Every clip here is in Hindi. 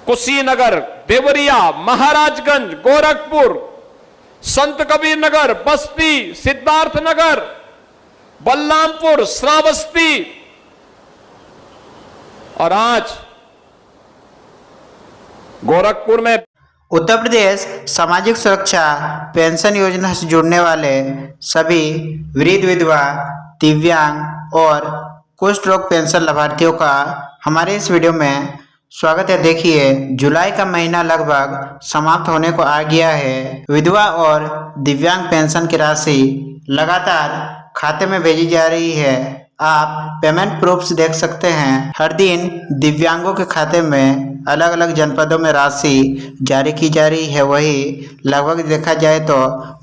कुशीनगर, देवरिया, महाराजगंज, गोरखपुर, संत कबीर नगर, बस्ती, सिद्धार्थ नगर, बलरामपुर, श्रावस्ती और आज गोरखपुर में उत्तर प्रदेश सामाजिक सुरक्षा पेंशन योजना से जुड़ने वाले सभी वृद्ध, विधवा, दिव्यांग और कुष्ठ रोग पेंशन लाभार्थियों का हमारे इस वीडियो में स्वागत है। देखिए, जुलाई का महीना लगभग समाप्त होने को आ गया है। विधवा और दिव्यांग पेंशन की राशि लगातार खाते में भेजी जा रही है। आप पेमेंट प्रूफ्स देख सकते हैं। हर दिन दिव्यांगों के खाते में अलग अलग जनपदों में राशि जारी की जा रही है। वही लगभग देखा जाए तो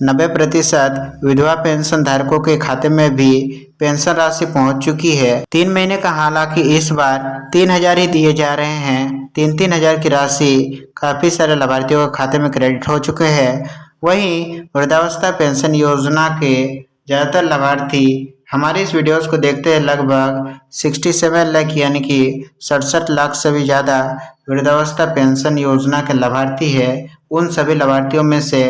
90% विधवा पेंशन धारकों के खाते में भी पेंशन राशि पहुंच चुकी है। 3 महीने का हालांकि इस बार 3,000 ही दिए जा रहे हैं। 3-3 हजार की राशि काफी सारे लाभार्थियों के खाते में क्रेडिट हो चुके हैं। वहीं वृद्धावस्था पेंशन योजना के ज्यादातर लाभार्थी हमारे इस वीडियोस को देखते हैं। लगभग 67 लाख यानी कि 67 लाख से भी ज़्यादा वृद्धावस्था पेंशन योजना के लाभार्थी है। उन सभी लाभार्थियों में से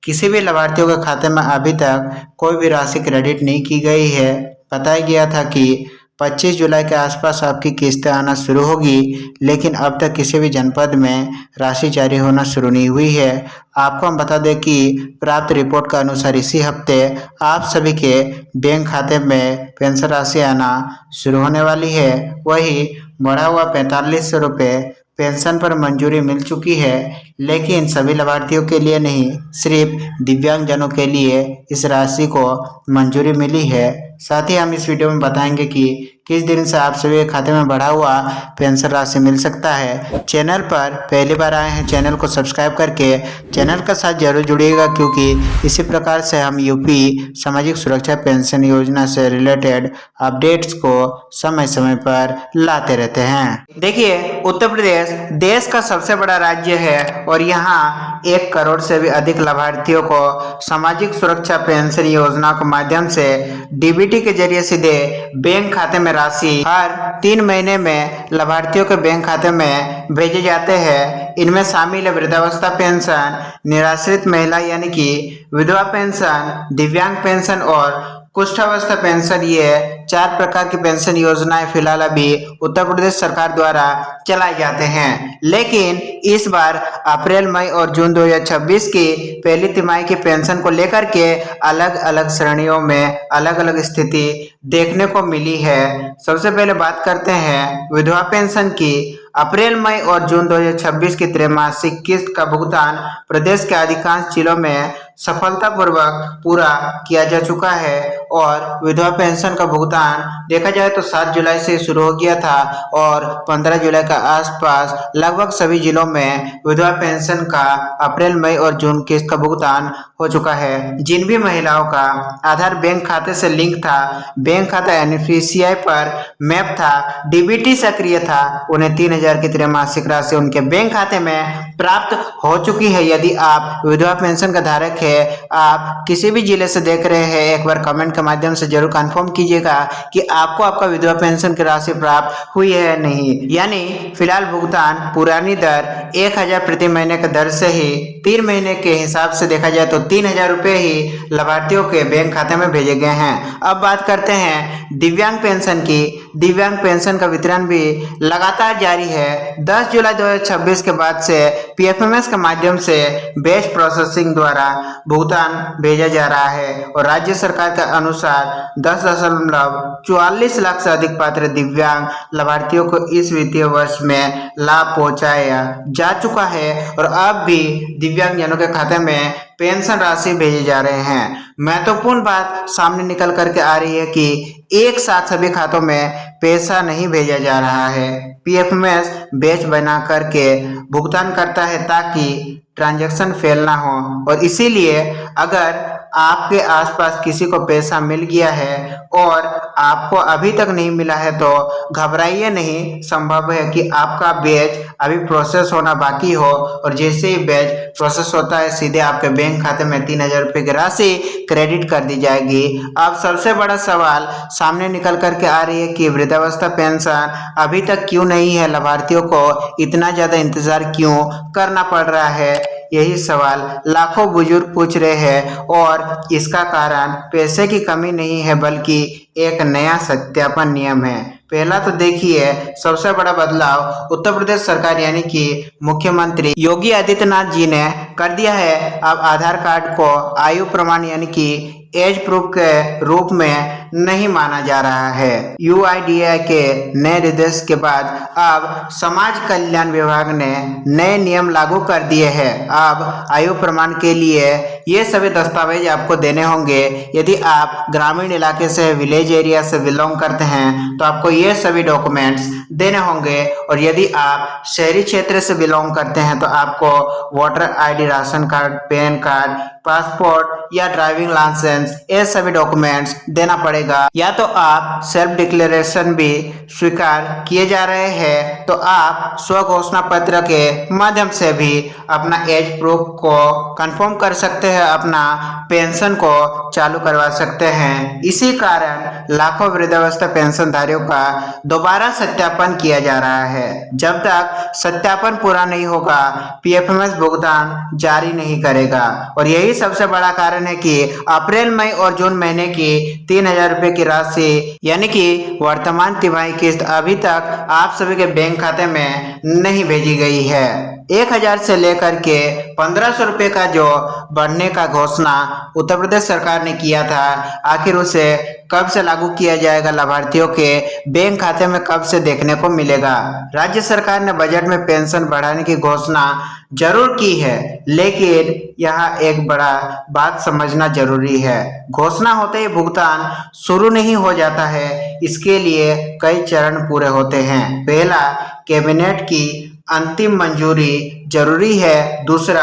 किसी भी लाभार्थियों के खाते में अभी तक कोई भी राशि क्रेडिट नहीं की गई है। बताया गया था कि 25 जुलाई के आसपास आपकी किस्तें आना शुरू होगी, लेकिन अब तक किसी भी जनपद में राशि जारी होना शुरू नहीं हुई है। आपको हम बता दें कि प्राप्त रिपोर्ट के अनुसार इसी हफ्ते आप सभी के बैंक खाते में पेंशन राशि आना शुरू होने वाली है। वही बढ़ा हुआ 4500 रुपये पेंशन पर मंजूरी मिल चुकी है, लेकिन सभी लाभार्थियों के लिए नहीं, सिर्फ दिव्यांगजनों के लिए इस राशि को मंजूरी मिली है। साथ ही हम इस वीडियो में बताएंगे कि किस दिन से आप सभी के खाते में बढ़ा हुआ पेंशन राशि मिल सकता है। चैनल पर पहली बार आए हैं, चैनल को सब्सक्राइब करके चैनल का साथ जरूर जुड़िएगा, क्योंकि इसी प्रकार से हम यूपी सामाजिक सुरक्षा पेंशन योजना से रिलेटेड अपडेट्स को समय समय पर लाते रहते हैं। देखिए, उत्तर प्रदेश देश का सबसे बड़ा राज्य है और यहाँ 1 करोड़ से भी अधिक लाभार्थियों को सामाजिक सुरक्षा पेंशन योजना के माध्यम से डीबीटी के जरिए सीधे बैंक खाते में राशि हर 3 महीने में लाभार्थियों के बैंक खाते में भेजे जाते हैं। इनमें शामिल है वृद्धावस्था पेंशन, निराश्रित महिला यानी कि विधवा पेंशन, दिव्यांग पेंशन और कुष्ठावस्था पेंशन। ये 4 प्रकार की पेंशन योजनाएं फिलहाल अभी उत्तर प्रदेश सरकार द्वारा चलाई जाते हैं, लेकिन इस बार अप्रैल, मई और जून 2026 की पहली तिमाही की पेंशन को लेकर के अलग अलग श्रेणियों में अलग अलग स्थिति देखने को मिली है। सबसे पहले बात करते हैं विधवा पेंशन की। अप्रैल, मई और जून 2026 की त्रैमासिक किस्त का भुगतान प्रदेश के अधिकांश जिलों में सफलतापूर्वक पूरा किया जा चुका है और विधवा पेंशन का भुगतान देखा जाए तो 7 जुलाई से शुरू हो गया था और 15 जुलाई के आसपास लगभग सभी जिलों में विधवा पेंशन का अप्रैल, मई और जून किस्त का भुगतान हो चुका है। जिन भी महिलाओं का आधार बैंक खाते से लिंक था, बैंक खाता एनपीसीआई पर मैप था, डीबीटी सक्रिय था, उन्हें 3,000 की त्रैमासिक राशि उनके बैंक खाते में प्राप्त हो चुकी है। यदि आप विधवा पेंशन का धारक है, आप किसी भी जिले से देख रहे हैं, एक बार कमेंट के माध्यम से जरूर कंफर्म कीजिएगा कि आपको आपका विधवा पेंशन की राशि प्राप्त हुई है नहीं। यानी फिलहाल भुगतान पुरानी दर 1,000 प्रति महीने की दर से ही 3 महीने के हिसाब से देखा जाए तो 3,000 रुपये ही लाभार्थियों के बैंक खाते में भेजे गए हैं। अब बात करते हैं दिव्यांग पेंशन की। दिव्यांग पेंशन का वितरण भी लगातार जारी है। 10 जुलाई 2026 के बाद से पीएफएमएस के माध्यम से बैच प्रोसेसिंग द्वारा भुगतान भेजा जा रहा है और राज्य सरकार के अनुसार 10.44 लाख से अधिक पात्र दिव्यांग लाभार्थियों को इस वित्तीय वर्ष में लाभ पहुंचाया जा चुका है और अब भी दिव्यांगजनों के खाते में पेंशन राशि भेजे जा रहे हैं। महत्वपूर्ण बात सामने निकल करके आ रही है कि एक साथ सभी खातों में पैसा नहीं भेजा जा रहा है। पीएफएमएस बैच बना करके भुगतान करता है ताकि ट्रांजैक्शन फेल ना हो और इसीलिए अगर आपके आसपास किसी को पैसा मिल गया है और आपको अभी तक नहीं मिला है तो घबराइए नहीं। संभव है कि आपका बैच अभी प्रोसेस होना बाकी हो और जैसे ही बैच प्रोसेस होता है सीधे आपके बैंक खाते में 3,000 रुपये की राशि क्रेडिट कर दी जाएगी। अब सबसे बड़ा सवाल सामने निकल करके आ रही है कि वृद्धावस्था पेंशन अभी तक क्यों नहीं है, लाभार्थियों को इतना ज्यादा इंतजार क्यों करना पड़ रहा है। यही सवाल लाखों बुजुर्ग पूछ रहे हैं और इसका कारण पैसे की कमी नहीं है बल्कि एक नया सत्यापन नियम है। पहला तो देखिए, सबसे बड़ा बदलाव उत्तर प्रदेश सरकार यानी कि मुख्यमंत्री योगी आदित्यनाथ जी ने कर दिया है। अब आधार कार्ड को आयु प्रमाण यानी कि एज प्रूफ के रूप में नहीं माना जा रहा है। UIDAI के नए निर्देश के बाद अब समाज कल्याण विभाग ने नए नियम लागू कर दिए हैं। अब आयु प्रमाण के लिए ये सभी दस्तावेज आपको देने होंगे। यदि आप ग्रामीण इलाके से, विलेज एरिया से बिलोंग करते हैं तो आपको ये सभी डॉक्यूमेंट्स देने होंगे और यदि आप शहरी क्षेत्र से बिलोंग करते हैं तो आपको voter ID, ration card, pan card, passport या ड्राइविंग लाइसेंस ये सभी डॉक्यूमेंट्स देना पड़ेगा। या तो आप सेल्फ डिक्लेरेशन भी स्वीकार किए जा रहे हैं तो आप स्व घोषणा पत्र के माध्यम से भी अपना एज प्रूफ को कंफर्म कर सकते हैं, अपना पेंशन को चालू करवा सकते हैं। इसी कारण लाखों वृद्धावस्था पेंशनधारियों का दोबारा सत्यापन किया जा रहा है। जब तक सत्यापन पूरा नहीं होगा PFMS भुगतान जारी नहीं करेगा और यही सबसे बड़ा कारण है कि अप्रैल, मई और जून महीने की 3,000 रुपए की राशि यानी कि वर्तमान तिमाही किस्त अभी तक आप सभी के बैंक खाते में नहीं भेजी गई है। 1,000 से लेकर के 1,500 रुपए का जो बढ़ने का घोषणा उत्तर प्रदेश सरकार ने किया था, आखिर उसे कब से लागू किया जाएगा, लाभार्थियों के बैंक खाते में कब से देखने को मिलेगा। राज्य सरकार ने बजट में पेंशन बढ़ाने की घोषणा जरूर की है, लेकिन यहाँ एक बड़ा बात समझना जरूरी है। घोषणा होते ही भुगतान शुरू नहीं हो जाता है, इसके लिए कई चरण पूरे होते हैं। पहला, कैबिनेट की अंतिम मंजूरी जरूरी है। दूसरा,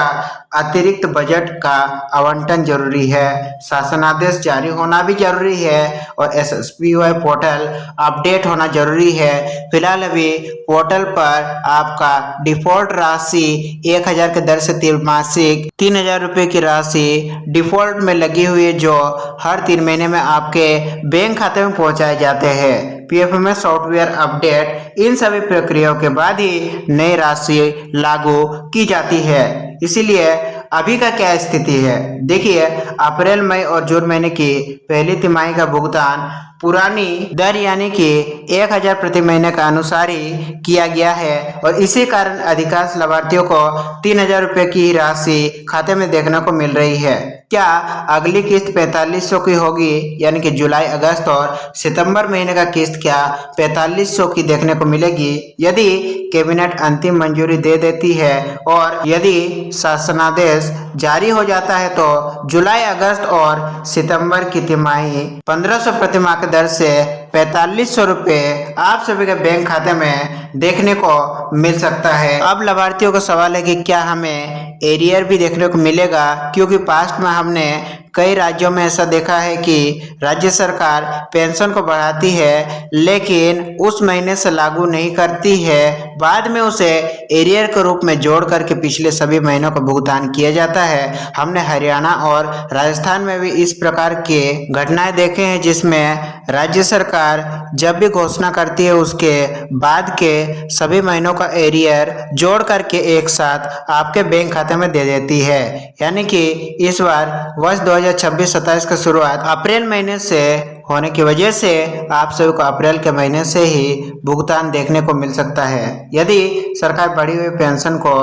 अतिरिक्त बजट का आवंटन जरूरी है। शासनादेश जारी होना भी जरूरी है और SSBY पोर्टल अपडेट होना जरूरी है। फिलहाल अभी पोर्टल पर आपका डिफॉल्ट राशि 1,000 के दर से त्रैमासिक 3,000 रुपए की राशि डिफॉल्ट में लगी हुई है, जो हर 3 महीने में आपके बैंक खाते में पहुंचाए जाते हैं। PFMS सॉफ्टवेयर अपडेट इन सभी प्रक्रियाओं के बाद ही नई राशि लागू की जाती है। इसीलिए अभी का क्या स्थिति है देखिए, अप्रैल, मई और जून महीने की पहली तिमाही का भुगतान पुरानी दर यानी कि 1,000 प्रति महीने का अनुसार ही किया गया है और इसी कारण अधिकांश लाभार्थियों को 3,000 रुपए की राशि खाते में देखने को मिल रही है। क्या अगली किस्त 4500 की होगी यानी कि जुलाई, अगस्त और सितंबर महीने का किस्त क्या 4500 की देखने को मिलेगी? यदि कैबिनेट अंतिम मंजूरी दे देती है और यदि शासनादेश जारी हो जाता है तो जुलाई, अगस्त और सितंबर की तिमाही 1,500 प्रति माह के दर से 4500 रुपए आप सभी के बैंक खाते में देखने को मिल सकता है। अब लाभार्थियों का सवाल है कि क्या हमें एरियर भी देखने को मिलेगा, क्योंकि पास्ट में हमने कई राज्यों में ऐसा देखा है कि राज्य सरकार पेंशन को बढ़ाती है लेकिन उस महीने से लागू नहीं करती है, बाद में उसे एरियर के रूप में जोड़ करके पिछले सभी महीनों का भुगतान किया जाता है। हमने हरियाणा और राजस्थान में भी इस प्रकार के घटनाएं देखे हैं जिसमें राज्य सरकार जब भी घोषणा करती है उसके बाद के सभी महीनों का एरियर जोड़ करके एक साथ आपके बैंक खाते में दे देती है। यानी कि इस बार वर्ष 2026-27 का शुरुआत अप्रैल महीने से होने की वजह से आप सभी को अप्रैल के महीने से ही भुगतान देखने को मिल सकता है। यदि सरकार बढ़ी हुई पेंशन को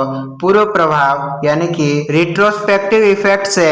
पूर्व प्रभाव यानी कि रिट्रोस्पेक्टिव इफेक्ट से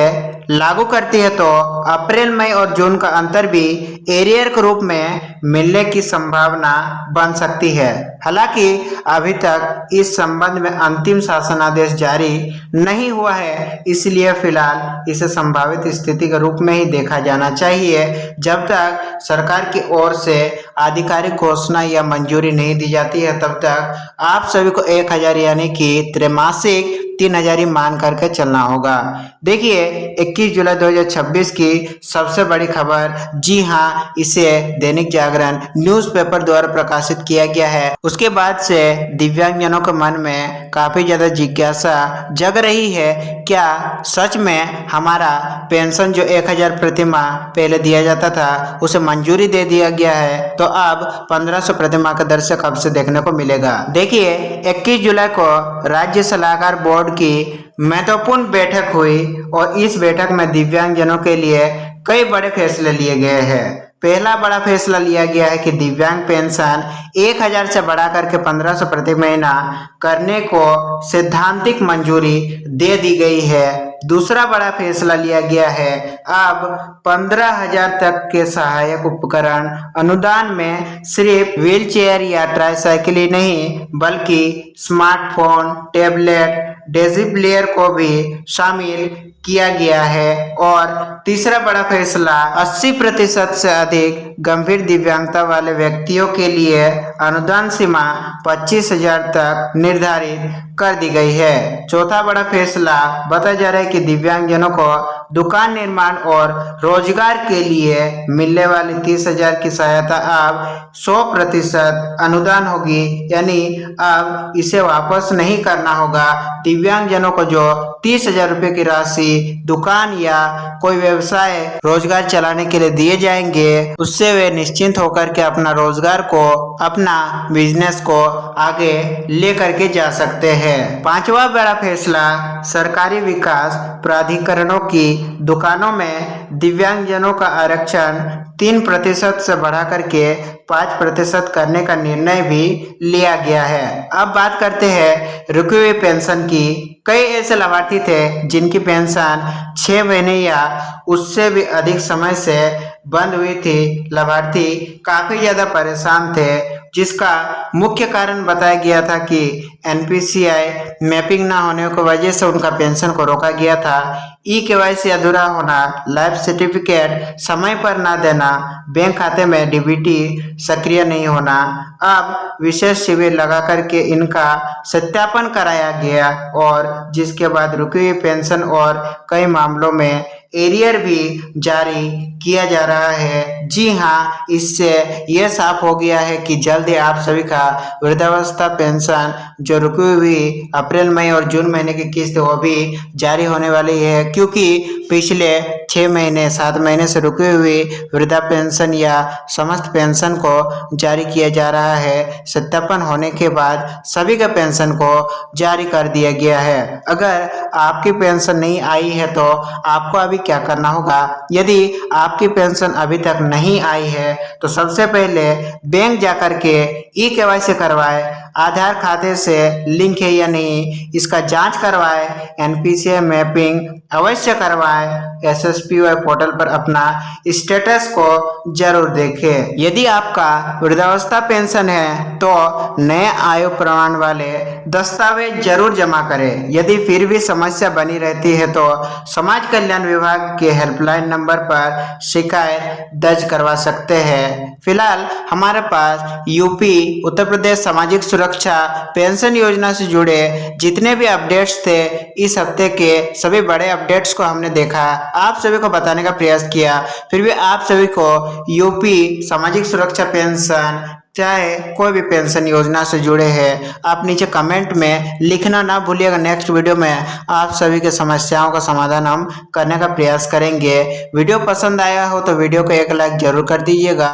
लागू करती है तो अप्रैल, मई और जून का अंतर भी एरियर के रूप में मिलने की संभावना बन सकती है। हालांकि अभी तक इस संबंध में अंतिम शासनादेश जारी नहीं हुआ है, इसलिए फिलहाल इसे संभावित स्थिति के रूप में ही देखा जाना चाहिए। जब तक सरकार की ओर से आधिकारिक घोषणा या मंजूरी नहीं दी जाती है तब तक आप सभी को 1,000 यानी कि त्रैमासिक 3,000 ही मान करके चलना होगा। देखिए, एक 21 जुलाई 2026 की सबसे बड़ी खबर। जी हाँ, इसे दैनिक जागरण न्यूज़पेपर द्वारा प्रकाशित किया गया है। उसके बाद से दिव्यांगजनों के मन में काफी ज्यादा जिज्ञासा जग रही है, क्या सच में हमारा पेंशन जो 1000 प्रति माह पहले दिया जाता था उसे मंजूरी दे दिया गया है, तो अब 1500 प्रति माह का दर से कब से देखने को मिलेगा। देखिए, 21 जुलाई को राज्य सलाहकार बोर्ड की महत्वपूर्ण बैठक हुई और इस बैठक में दिव्यांगजनों के लिए कई बड़े फैसले लिए गए हैं। पहला बड़ा फैसला लिया गया है कि दिव्यांग पेंशन 1000 से बढ़ा करके 1500 प्रति महीना करने को सैद्धांतिक मंजूरी दे दी गई है। दूसरा बड़ा फैसला लिया गया है, अब 15,000 तक के सहायक उपकरण अनुदान में सिर्फ व्हील चेयर या ट्राईसाइकिल ही नहीं बल्कि स्मार्टफोन, टैबलेट, डेजी प्लेयर को भी शामिल किया गया है। और तीसरा बड़ा फैसला 80% से अधिक गंभीर दिव्यांगता वाले व्यक्तियों के लिए अनुदान सीमा 25,000 तक निर्धारित कर दी गई है। चौथा बड़ा फैसला बताया जा रहा है कि दिव्यांगजनों को दुकान निर्माण और रोजगार के लिए मिलने वाली 30,000 की सहायता अब 100% अनुदान होगी, यानी अब इसे वापस नहीं करना होगा। दिव्यांगजनों को जो 30,000 रुपये की राशि दुकान या कोई व्यवसाय रोजगार चलाने के लिए दिए जाएंगे, उससे वे निश्चिंत होकर के अपना रोजगार को, अपना बिजनेस को आगे लेकर के जा सकते हैं। पांचवा बड़ा फैसला, सरकारी विकास प्राधिकरणों की दुकानों में दिव्यांगजनों का आरक्षण 3% से बढ़ा करके 5% करने का निर्णय भी लिया गया है। अब बात करते हैं रुकी हुई पेंशन की। कई ऐसे लाभार्थी थे जिनकी पेंशन 6 महीने या उससे भी अधिक समय से बंद हुई थी। लाभार्थी काफी ज्यादा परेशान थे, जिसका मुख्य कारण बताया गया था कि एनपीसीआई मैपिंग ना होने की वजह से उनका पेंशन को रोका गया था। ई-केवाईसी अधूरा होना, लाइफ सर्टिफिकेट समय पर ना देना, बैंक खाते में डीबीटी सक्रिय नहीं होना। अब विशेष शिविर लगा करके इनका सत्यापन कराया गया और जिसके बाद रुकी हुई पेंशन और कई मामलों में एरियर भी जारी किया जा रहा है। जी हाँ, इससे यह साफ हो गया है कि जल्द ही आप सभी का वृद्धावस्था पेंशन जो रुकी हुई अप्रैल, मई और जून महीने की किस्त वो भी जारी होने वाली है, क्योंकि पिछले 6 महीने 7 महीने से रुकी हुई वृद्धा पेंशन या समस्त पेंशन को जारी किया जा रहा है। सत्यापन होने के बाद सभी के पेंशन को जारी कर दिया गया है। अगर आपकी पेंशन नहीं आई है तो आपको अभी क्या करना होगा। यदि आपकी पेंशन अभी तक नहीं आई है तो सबसे पहले बैंक जाकर के ई-केवाईसी करवाए, आधार खाते से लिंक है या नहीं इसका जांच करवाए, एनपीसीआई मैपिंग अवश्य करवाए, एसएसपीवाई पोर्टल पर अपना स्टेटस को जरूर देखें। यदि आपका वृद्धावस्था पेंशन है तो नए आयु प्रमाण वाले दस्तावेज जरूर जमा करें। यदि फिर भी समस्या बनी रहती है तो समाज कल्याण विभाग के हेल्पलाइन नंबर पर शिकायत दर्ज करवा सकते हैं। फिलहाल हमारे पास यूपी, उत्तर प्रदेश सामाजिक सुरक्षा पेंशन योजना से जुड़े जितने भी अपडेट्स थे, इस हफ्ते के सभी बड़े अपडेट्स को हमने देखा, आप सभी को बताने का प्रयास किया। फिर भी आप सभी को यूपी सामाजिक सुरक्षा पेंशन चाहे कोई भी पेंशन योजना से जुड़े हैं, आप नीचे कमेंट में लिखना ना भूलिएगा। नेक्स्ट वीडियो में आप सभी के समस्याओं का समाधान हम करने का प्रयास करेंगे। वीडियो पसंद आया हो तो वीडियो को एक लाइक जरूर कर दीजिएगा।